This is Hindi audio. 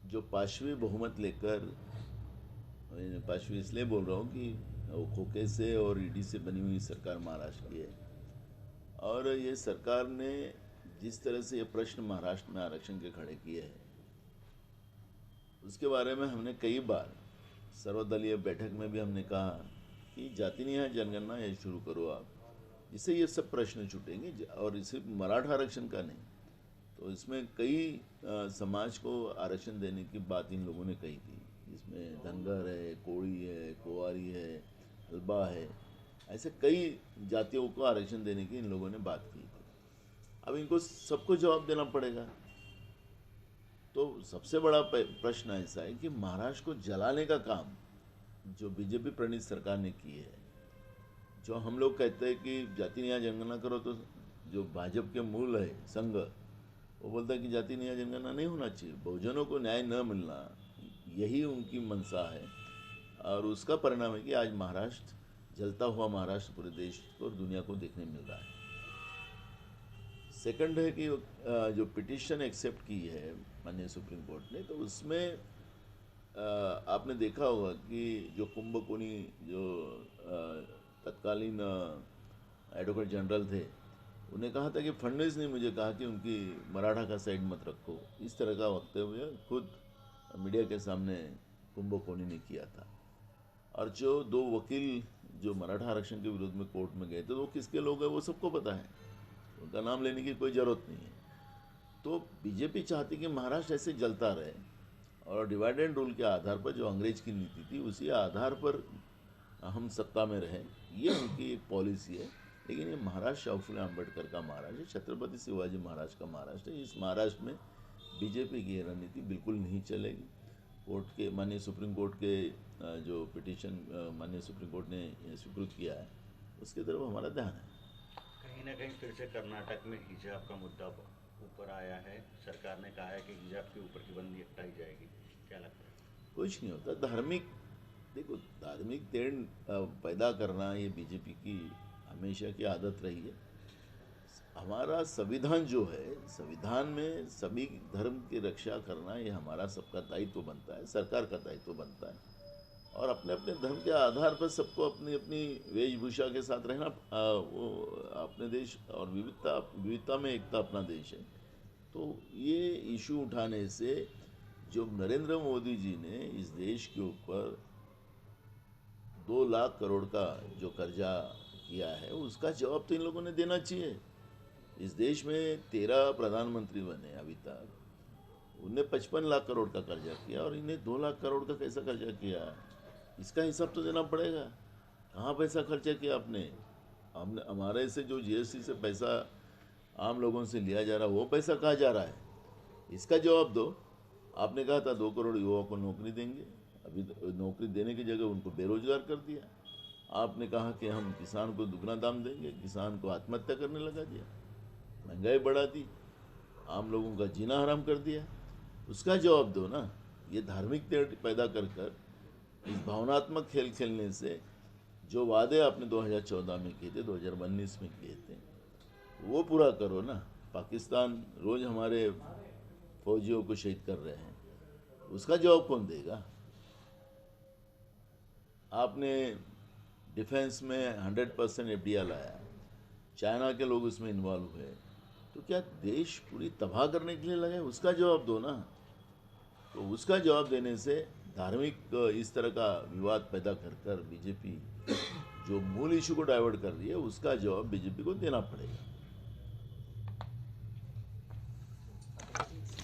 जो पांचवी बहुमत लेकर, मैं पांचवी इसलिए बोल रहा हूँ कि वो खोखे से और ईडी से बनी हुई सरकार महाराष्ट्र की है। और ये सरकार ने जिस तरह से ये प्रश्न महाराष्ट्र में आरक्षण के खड़े किए हैं, उसके बारे में हमने कई बार सर्वदलीय बैठक में भी हमने कहा कि जाति न्याय जनगणना ये शुरू करो आप, जिससे ये सब प्रश्न छूटेंगे। और सिर्फ मराठा आरक्षण का नहीं, तो इसमें कई समाज को आरक्षण देने की बात इन लोगों ने कही थी। इसमें धनगर है, कोड़ी है, कुंवारी है, हल्बा है, ऐसे कई जातियों को आरक्षण देने की इन लोगों ने बात की थी। अब इनको सबको जवाब देना पड़ेगा। तो सबसे बड़ा प्रश्न ऐसा है कि महाराष्ट्र को जलाने का काम जो बीजेपी प्रणीत सरकार ने की है, जो हम लोग कहते हैं कि जाति न्याय जनगणना करो, तो जो भाजपा के मूल है संघ, वो बोलता है कि जाति न्याय जनगणना नहीं होना चाहिए, बहुजनों को न्याय न मिलना, यही उनकी मंशा है। और उसका परिणाम है कि आज महाराष्ट्र जलता हुआ महाराष्ट्र पूरे देश और दुनिया को देखने मिल रहा है। सेकंड है कि जो पिटिशन एक्सेप्ट की है माननीय सुप्रीम कोर्ट ने, तो उसमें आपने देखा होगा कि जो कुंभकोणी जो तत्कालीन एडवोकेट जनरल थे, उन्हें कहा था कि फडणवीस ने मुझे कहा कि उनकी मराठा का साइड मत रखो, इस तरह का वक्तव्य खुद मीडिया के सामने कुंभकोणी ने किया था। और जो दो वकील जो मराठा आरक्षण के विरोध में कोर्ट में गए थे, तो वो किसके लोग हैं वो सबको पता है, उनका नाम लेने की कोई ज़रूरत नहीं है। तो बीजेपी चाहती कि महाराष्ट्र ऐसे जलता रहे और डिवाइड एंड रूल के आधार पर जो अंग्रेज की नीति थी उसी आधार पर हम सत्ता में रहें, ये उनकी एक पॉलिसी है। लेकिन ये महाराष्ट्र शाहू फुले अम्बेडकर का महाराष्ट्र है, छत्रपति शिवाजी महाराज का महाराष्ट्र है। इस महाराष्ट्र में बीजेपी की रणनीति बिल्कुल नहीं चलेगी। कोर्ट के माननीय सुप्रीम कोर्ट के जो पिटीशन माननीय सुप्रीम कोर्ट ने स्वीकृत किया है, उसकी तरफ हमारा ध्यान है। कहीं ना कहीं फिर से कर्नाटक में हिजाब का मुद्दा ऊपर आया है। सरकार ने कहा है कि हिजाब के ऊपर की बंदी हटाई जाएगी, क्या लगता है? कुछ नहीं होता। देखो, धार्मिक तेड़ पैदा करना ये बीजेपी की हमेशा की आदत रही है। हमारा संविधान जो है, संविधान में सभी धर्म की रक्षा करना ये हमारा सबका दायित्व बनता है, सरकार का दायित्व बनता है। और अपने अपने धर्म के आधार पर सबको अपनी अपनी वेशभूषा के साथ रहना, वो अपने देश और विविधता में एकता अपना देश है। तो ये इशू उठाने से जो नरेंद्र मोदी जी ने इस देश के ऊपर 2 लाख करोड़ का जो कर्जा किया है, उसका जवाब तो इन लोगों ने देना चाहिए। इस देश में 13 प्रधानमंत्री बने अभी तक, उन्हें 55 लाख करोड़ का कर्जा किया और इन्हें 2 लाख करोड़ का कैसा कर्जा किया, इसका हिसाब तो देना पड़ेगा। कहाँ पैसा खर्चा किया आपने? हमने हमारे से जो जीएसटी से पैसा आम लोगों से लिया जा रहा है, वो पैसा कहाँ जा रहा है, इसका जवाब दो। आपने कहा था 2 करोड़ युवाओं को नौकरी देंगे, अभी नौकरी देने की जगह उनको बेरोजगार कर दिया। आपने कहा कि हम किसान को दुगना दाम देंगे, किसान को आत्महत्या करने लगा दिया, महंगाई बढ़ा दी, आम लोगों का जीना हराम कर दिया। उसका जवाब दो ना। ये धार्मिक तेड़ पैदा कर कर इस भावनात्मक खेल खेलने से जो वादे आपने 2014 में किए थे, 2019 में किए थे, वो पूरा करो ना। पाकिस्तान रोज़ हमारे फौजियों को शहीद कर रहे हैं, उसका जवाब कौन देगा? आपने डिफेंस में 100% एफडीआई लाया, चाइना के लोग उसमें इन्वॉल्व हुए, तो क्या देश पूरी तबाह करने के लिए लगे? उसका जवाब दो ना। तो उसका जवाब देने से धार्मिक इस तरह का विवाद पैदा कर कर बीजेपी जो मूल इशू को डाइवर्ट कर रही है, उसका जवाब बीजेपी को देना पड़ेगा।